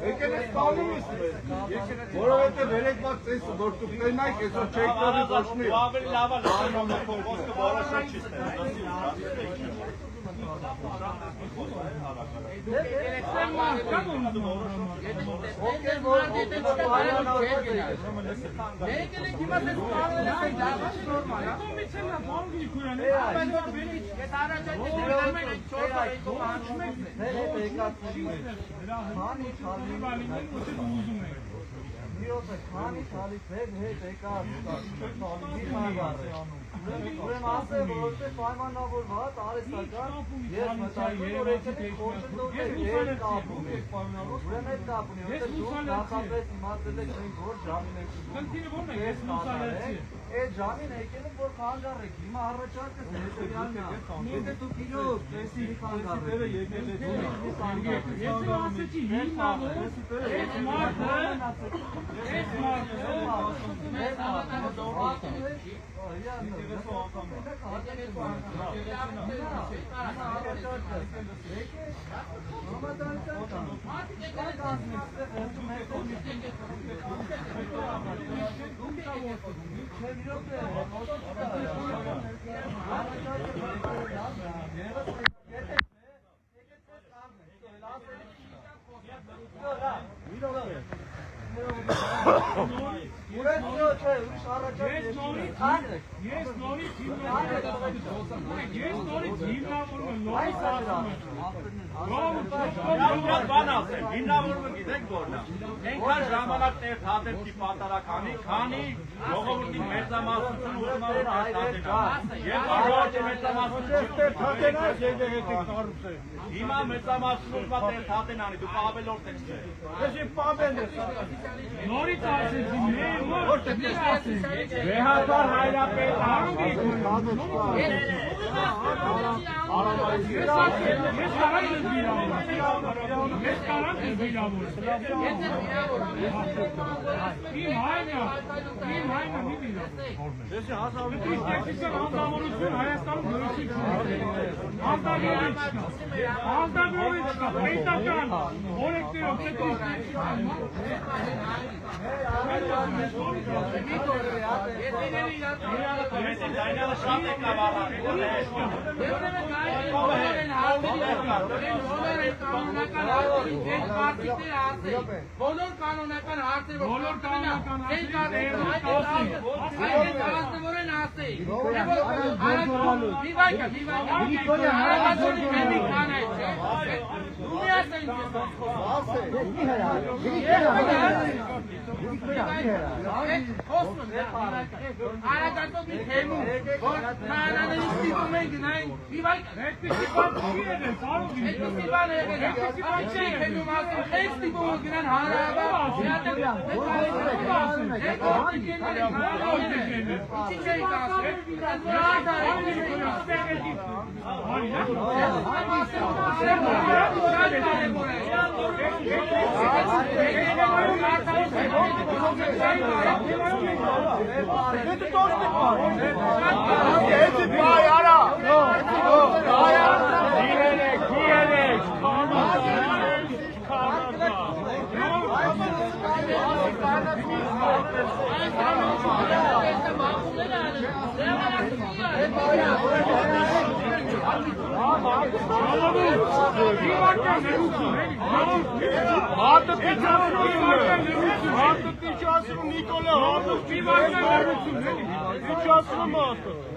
Եկեք տանում ես որովհետև երեք բաց ես որ դուք կենայք այսօր չեք տալի ոչնի ավելի լավ է լավանոմը խոսքը որոշել չի ստեղծել Քանի ցալից հետ եկա ուրեմն ասեմ որովհետև պայմանավորված արհեստական ես մտածում որ եկել եք խորհրդով եք կապում ուրեմն այդ կապում որովհետև դուք նախապես իմացել եք մենք որ ժամին եք այդ ժամին եկել եք որ խանգարեք հիմա առաջարկը հետևյալն է եթե դուք իրոք տեսի խանգարեք ես ասեցի հիմա հիմնավորումը գիտեք որն է այնքան ժամանակ տեղ հատեցի պատարականի քանի ժողովրդի մեծամասնությունը ուղղավորը եւ ժողովրդի մեծամասնությունը հիմա մեծամասնությունը տեղ հատենանի դուք ավելորդ եք ես պաբեն ես նորից ասեցի որ Վեհատար հայրապետ բոլոր կանոնական հարցերը բոլոր կանոնական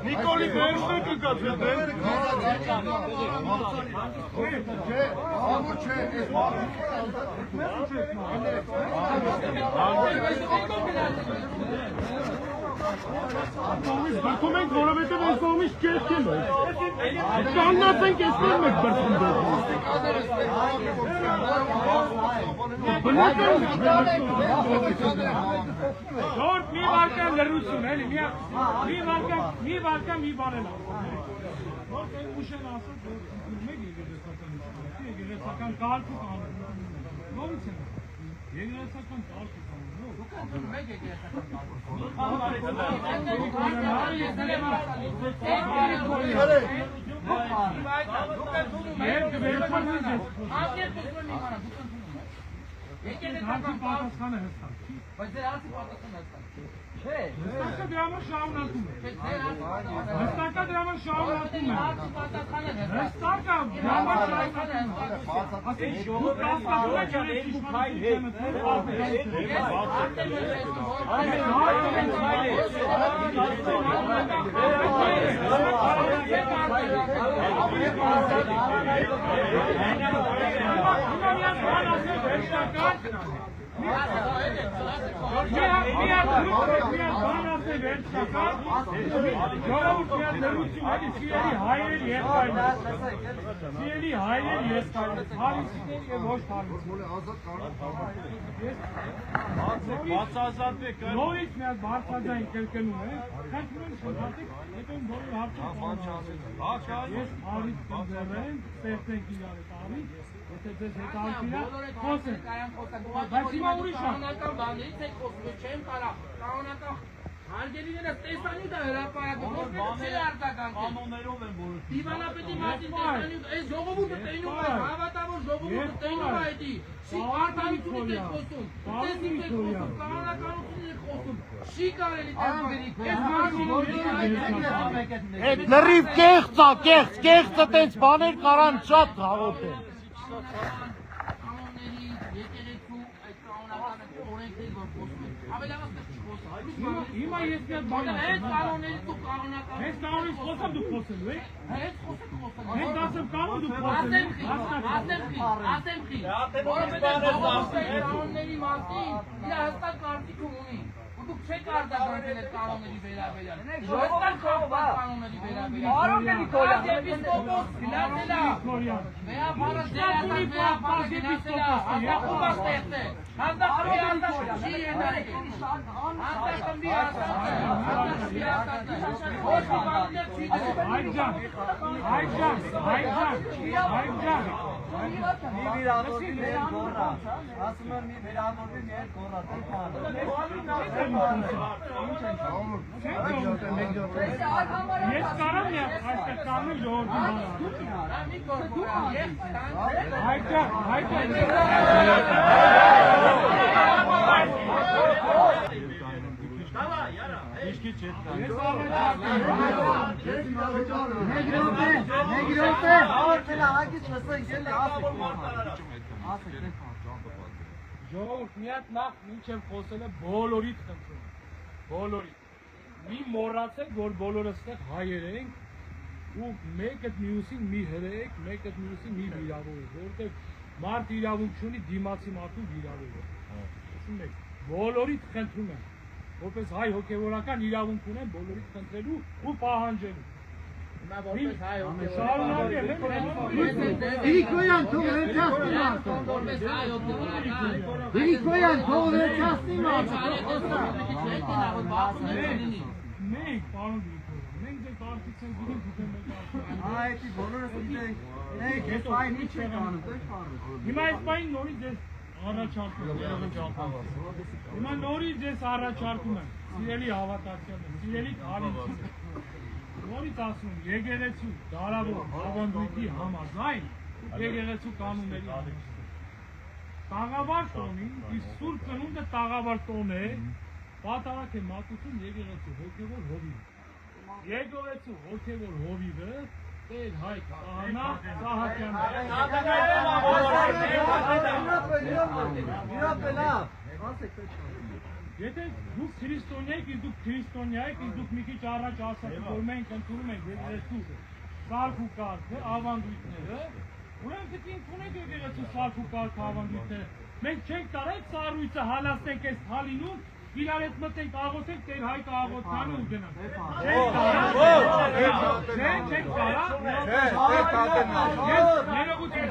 Նիկոլի վերում եք Դոկումենտ որովհետև այս կողմից կեսքել է։ Կաննացենք այսպես մեկ բրցունդով։ Ժորդ մի վարկան լրություն, էլի, մի վարկան մի բան էլ ասում։ Որ ուշեն ասում, որ մեկ եկել է եկեղեցական կարգ ու կանոն։ Նորից են։ Եկեղեցական կարգ ու կանոն։ մեկ եկեղեցական կարգ։ Բայց դե հարցի պատասխանը հստակ չէ։ Հստակը դրա համար շարունակում է։ Հստակը դրա համար շարունակում է։ Հարցի պատասխանը հստակ։ Հստակը դրա համար շարունակում է։ Ասեն նորից միած բարձրաձայն կրկնում է, խնդրում եմ շնորհատեք, հետո բոլոր հարցերը ես արից կընձեռեմ, ստեղծենք իրար այդ արից, եթե ձեզ հետաքրքիր է, խոսենք։ Բայց հիմա ուրիշ է։ Կանոնական բաներից եք խոսում, չեմ կարա, կանոնական հարգելիները տեսանյութ է հրապարակում, ոչ չի արտականքել։ Կանոններով են որոշ։ Դիվանապետի մասին տեսանյութ, այս ժողովուրդը տենում է, հավատավոր ժողովուրդը տենում է այդի։ Չի արդարությունից եք խոսում, տեսնիք եք խոսում, կանոնականությունից եք խոսում, չի կարելի Այդ լրիվ կեղծ է, կեղծը տենց բաներ կարան շատ հավոտեն։ կանոնների, եկեղեցու, այդ կանոնական օրենքների որ խոսում են, ավելավաս չի խոսում։ Հիմա ես մի հատ բան Այս կանոններից ու կանոնական։ Ես կանոնից խոսամ դուք խոսելու եք։ Այս խոսեք խոսում։ Ես ասեմ կանոն դուք խոսելու եք։ Ասեմ որովհետև կանոնների մասին իր հստակ կարծիք ունի։ Ու դուք չեք արձագանքել այդ կանոնների վերաբերյալ։ Հստակ կանոնների վերաբերյալ։ Արոն Էպիսկոպոս գնացելա։ Վերաբարը դերասան վերաբարը գնացելա։ Հաստախում է ստեղծել։ Հաստախմի արտաշ չի ենարեք։ Հաստախմի արտաշ։ Ոչ մի բաններ չի դրել։ Այդժան։ Մի վիրավորվի մեր գոռա, ասում եմ մի վիրավորվի մեր գոռա, դե բանը։ Ես կարամ այստեղ կանոն ժողովրդի բան Ժողովուրդ մի հատ նախ մինչև խոսելը բոլորիդ խնդրում, բոլորիդ։ Մի մոռացեք, որ բոլորս այստեղ հայեր ենք ու մեկը մյուսին մի հրեք, մեկը մյուսին մի վիրավորեք, որովհետև մարդ իրավունք չունի դիմացի մարդու վիրավորել։ Ասում եք, բոլորիդ խնդրում եմ, որպես հայ հոգևորական իրավունք ունեն բոլորիդ խնդրելու ու պահանջելու։ Գրիգորյան թող վերջացնի մարդը։ Մենք, պարոն Գրիգորյան, մենք ձեր կարծիքս ենք գիտենք դուք եք Այդի բոլորս գիտենք, այս այն ինչ է կանում, դե կարող։ Հիմա այս բանին նորից ձեզ առաջարկում եմ։ Հիմա նորից ձեզ առաջարկում եմ, սիրելի հավատացյալներ, սիրելի քարիչներ, նորից ասում եմ, եկեղեցու դարավոր ավանդույթի համաձայն եկեղեցու կանոնների տաղավար տոնին, իսկ սուրբ ծնունդը տաղավար տոն է, պատարակ է մատուցում եկեղեցու հոգևոր հովիվը։ Եկեղեցու հոգևոր հովիվը Տեր Հայկ Ահանա Սահակյանն։ Եթե դուք քրիստոնյա եք, իսկ դուք քրիստոնյա եք, իսկ դուք մի քիչ առաջ ասացիք, որ մենք ընդունում ենք եկեղեցու սարք ու կարգը, ավանդույթները, ուրեմն պետք է ընդունենք եկեղեցու սարք ու կարգը, ավանդույթները։ Մենք չենք կարող այդ սառույցը հալածենք այս թալինուն, իրար հետ մտենք աղոթենք Տեր Հայկ աղոթանը ու գնանք։ Չենք կարող։ Ես ներողություն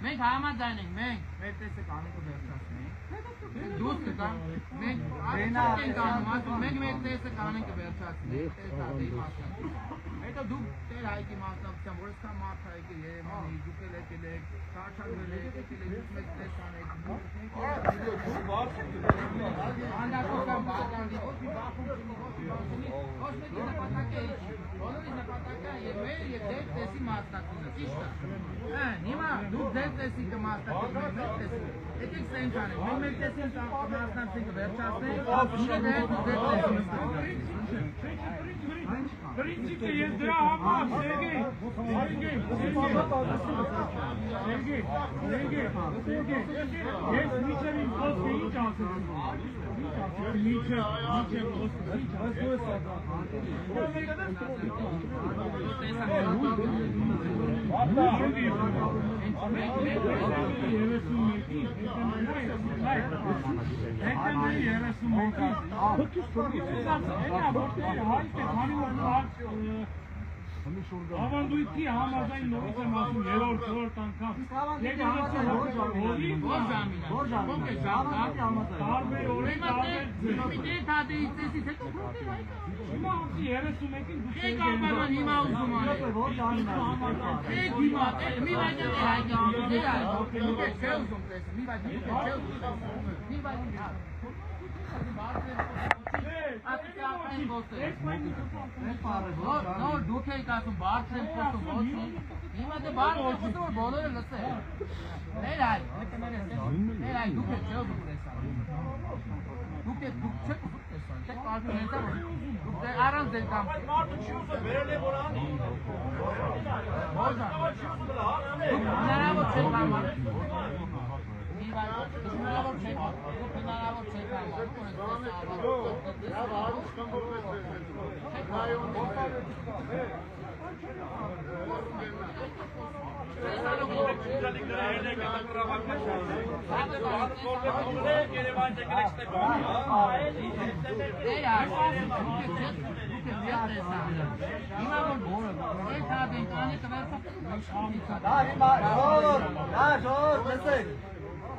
Մենք համաձայն ենք, մենք մեր տեսը կանենք ու վերջացնենք։ Դուք կգան, մենք արդեն կանում, ասում, մենք մեր տեսը կանենք ու վերջացնենք, տեսադեի մասնակցություն։ Հետո դուք տեր հայկի մասնակցության, որ եսքան մարդ հայք է Երևանի, դուք էլ եկել եք, շարժակվել եք, եկել եք, դուք մեծ տես անեք, անդակոքան բաղանդի, ոչ մի բախում չունի, ոչ մեկի նպատակ է իչի, բոլորի նպատակ է և մեր և դեր տեսի մասնակցությունը, ճիշտ է։ Հիմա դուք ձեր տեսի կմասնակցեք մեր տեսի, եկեք սենք անենք, մենք մեր տեսին կմասնակցենք վերջացնենք, դուք դեր Принципе, есть драма, Сергей, есть Мичерин Костя, и часы. Мичер Ավանդույթի համաձայն նորից եմ ասում երրորդ անգամ։ Տարբեր օրեր, տարբեր ձև։ Միտեր թադեից տեսից հետո որտեղ այդա։ Հիմա ասի 31-ին դուք Եք արբանան հիմա ուզում անեք։ Եք հիմա, մի վայդը դեր հայկի, դեր հայկի։ Դուք եք չէ ուզում տեսը, մի վայդը դուք եք չէ ուզում տեսը։ Մի վայդը Նոր դուք եք ասում բարձր եմ խոսում ոչ մի հիմա դե բարձր եմ խոսում որ բոլորը լսեն մեր հայ դուք եք չէ ուզում տեսան դուք չեք ուզում տեսան չեք կարծում հենց դուք առանց դեր կամ Մարդը չի ուզում վերել է որ անի հնարավոր չէ համար հնարավոր չէ հնարավոր չէ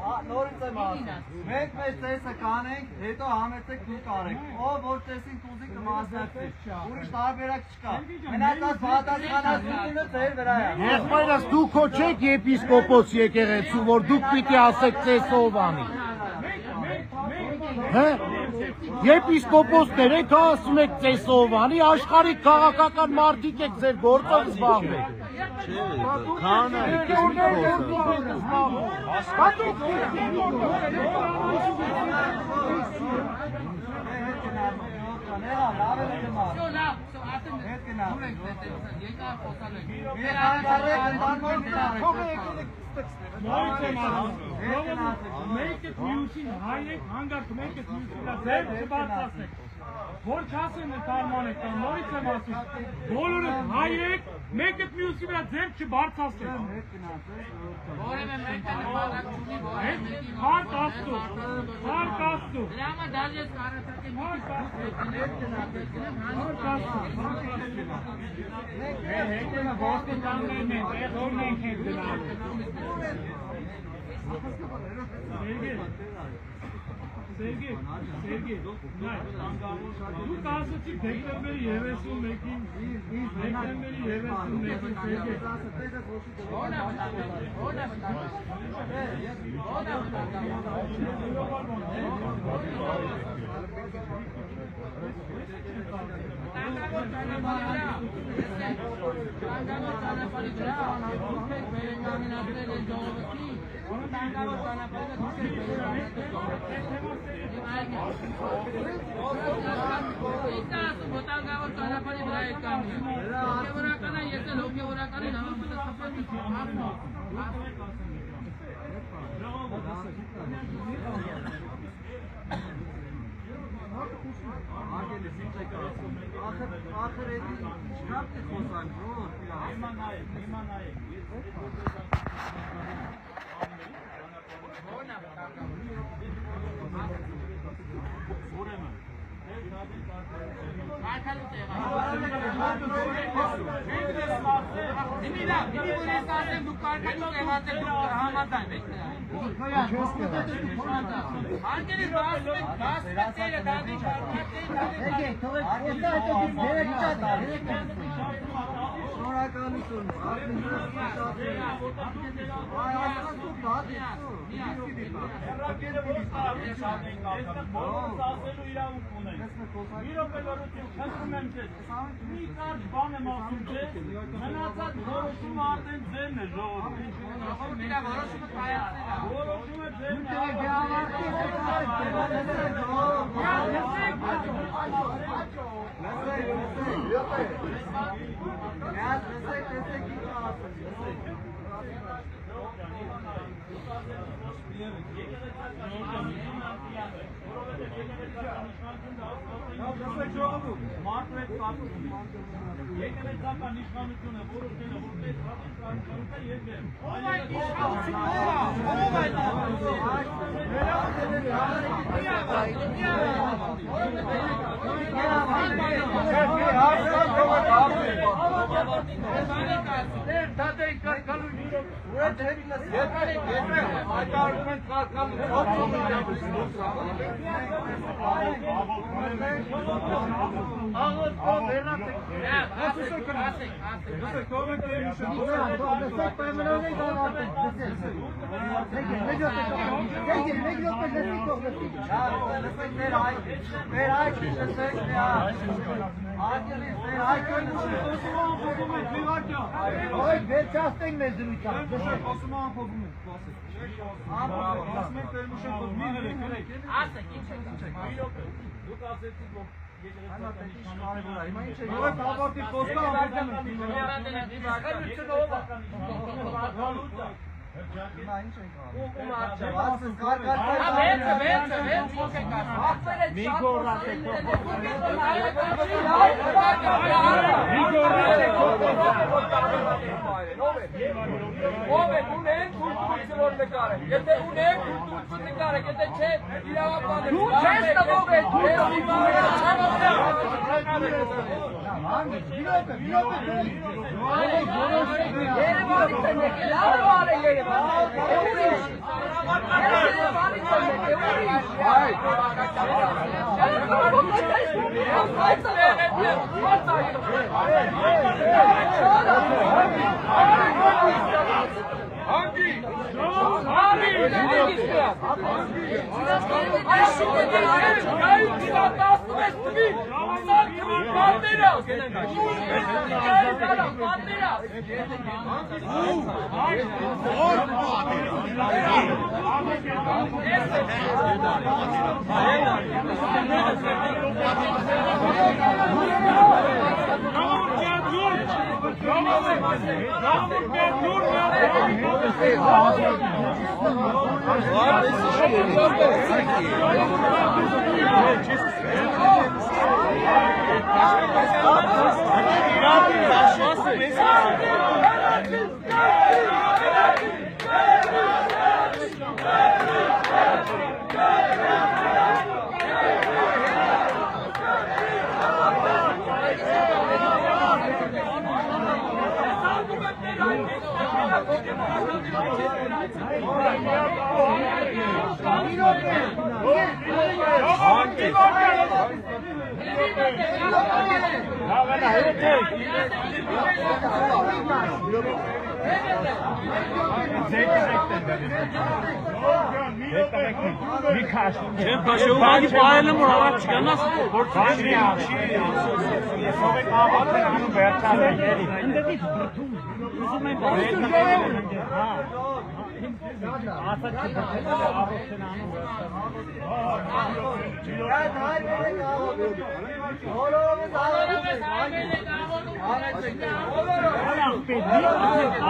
Նորից եմ ասում, մենք մեր տեսը կանենք, հետո համեցեք դուք արեք, ով որ տեսին կուզի կմասնակցի, ուրիշ տարբերակ չկա, մենացած պատասխանատվությունը ձեր վրա է։ Եղբայրս դուք հո չեք եպիսկոպոս եկեղեցու, որ դուք պիտի ասեք տեսը ով անի։ Հե? Եպիսկոպոսներ եք ասում եք տեսը ով անի, աշխարհի քաղաքական մարդիկ եք ձեր գործով զբաղվեք։ Make it music, հայեք հանգարտ make it music, ձեր չբարձրացնեք։ Որ չասեն կարմանեք, նորից եմ ասում, բոլորը հայեք make it music վրա ձեր չբարձրացնեք։ Որևէ մեկը նպատակ չունի, որևէ մեկի Հարկ աստծո։ Դրա համար դաժես կարծրակի մի Sergey, դուք ասացիք դեկտեմբերի 31-ին, դեկտեմբերի 31-ին Sergey։ Ախր էդի չկապ է խոսանք, որ Հիմա նայեք Ուրեմն շնորհակալություն, ասելու իրավունք ունենք։ Մի րոպե լրություն խնդրում եմ ձեզ։ Մի կարճ բան եմ ասում ձեզ, մնացած որոշումը արդեն ձերն է ժողովուրդ։ Որոշումը ձերն Մարդու հետ կապում եկեղեցական իշխանությունը որոշել է, որպես հատկացնելը երկրեմ։ Ո՞վ այդ վերջացնենք մեզ դրությամբ։ Դուք ասեցիք, որ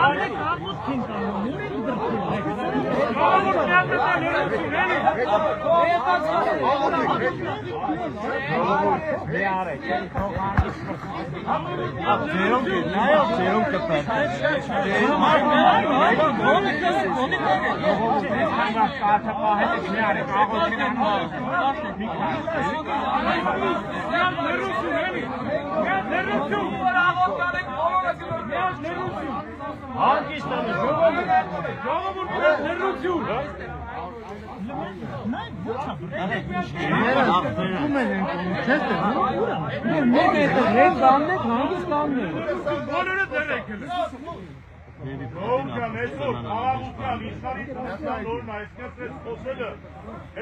Ալեքս Ողջան, այսօր խաղաղության իշխանի տասնյակ օրն այսպես խոսելը,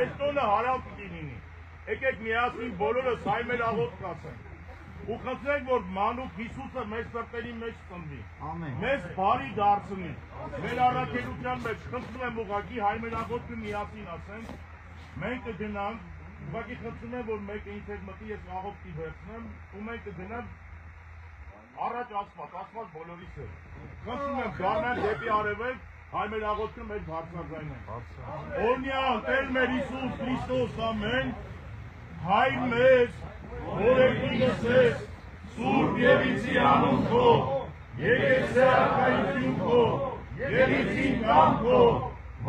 այս տոնը հարավ պիտի լինի։ Եկեք միասին բոլորս հայ մեր աղոտ կացենք։ Ու խնդրենք, որ մանուկ Հիսուսը մեր սրտերի մեջ ծնվի։ Մեզ բարի դարձնի։ Մեր առաքելության մեջ խնդրում եմ ուղղակի հայ մեր աղոտը միասին ասենք։ Մենք կգնանք, ուղղակի խնդրում եմ, որ մեկը ինձ հետ մտի, ես աղոտ վերցնեմ, ու մենք կգնանք առաջ ասված բոլորիս է։ Խնդրում եմ գարնան դեպի արևելք, հայ մեր աղոթքը մեր բարձրացնենք։ Օրհնյալ Տեր մեր Հիսուս Քրիստոս, ամեն, հայր մեզ, օրենքինս ես, Սուրբ Եվիցի անուն քո, եկեցե արքայություն քո, Եվիցին կամ քո,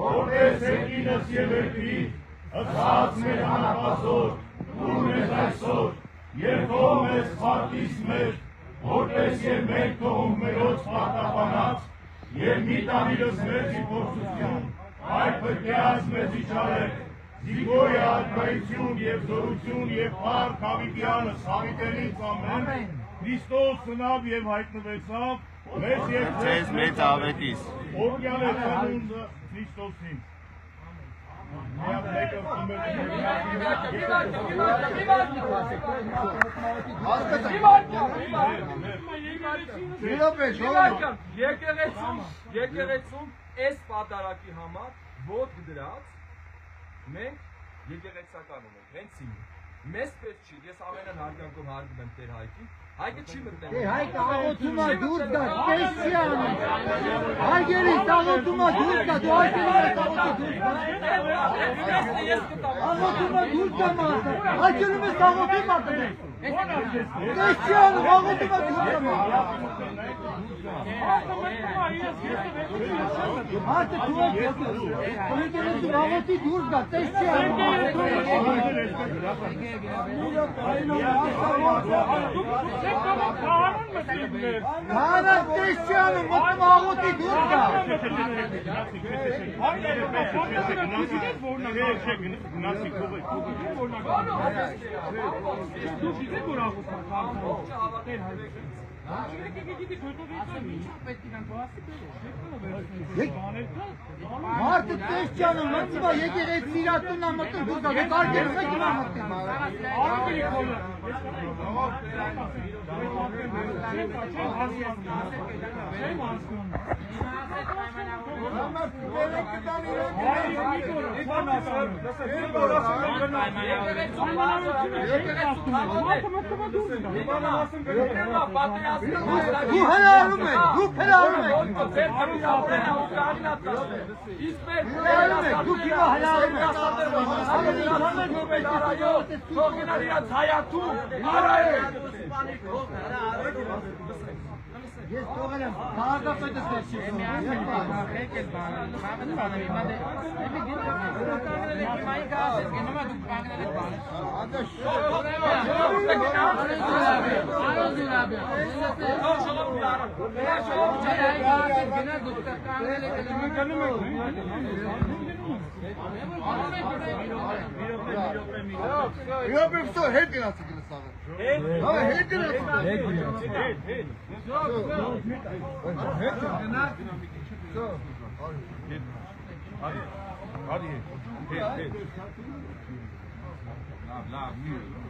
որպես եկինս եւ երկրից, ըսած մեր անապազոր, դուր մեզ այսօր, եւ թող մեզ խարտիս մեր, որպես եւ մենք թողում մերոց պարտապանած, եւ մի տանիրս մեզի փորձություն, այլ փրկեած մեզի չարեք, զիգոյ արքայություն եւ զորություն եւ փառք հավիտյանը սավիտելից ամեն, Քրիստոս ծնավ եւ հայտնվեցավ, մեզ եւ ձեզ մեծ ավետիս, օրհնյալ է ծնունդը Քրիստոսին։ Եկեղեցում այս պատարակի համար ոտք դրած մենք եկեղեցական ունենք, հենց ինձ։ Մեզ պետք չի, ես ամենան հարգանքով հարգում եմ Տեր Հայկին, Հայկը չի մտնել։ Հայկը աղոթումա դուրս գա, տես չի անում։ Հարգերից աղոթումա դուրս գա, դու հայկերից աղոթումա դուրս գա մարդը, հայկերում ես աղոթում ատնել։ Տես չի անում, աղոթումա դուրս գա մարդը։ Մարդը դու եք եկեղեցու աղոթի դուրս գա, տես չի անում։ Կանա տեսյանը մտում աղոտի դուր կա։ Մարդը տեսյանը մտում է եկեղեցի իրատունն է մտում դուր կա, դուք արգելում եք իմ մտում։ Դու հրարում եք, դուք հրարում եք։ Դուք իվա հրարում եք։ Ես թողել եմ, քաղաքապետս ներշի։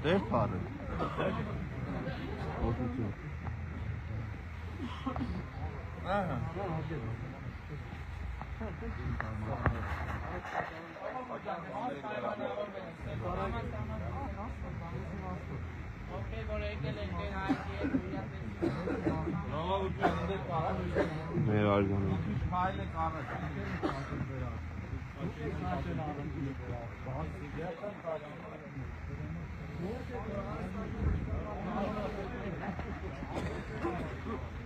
Դեր փարը։ Ահա։ Okay, որ եկել ենք մեր հայքի հետ Մեր արգանը։ Thank you.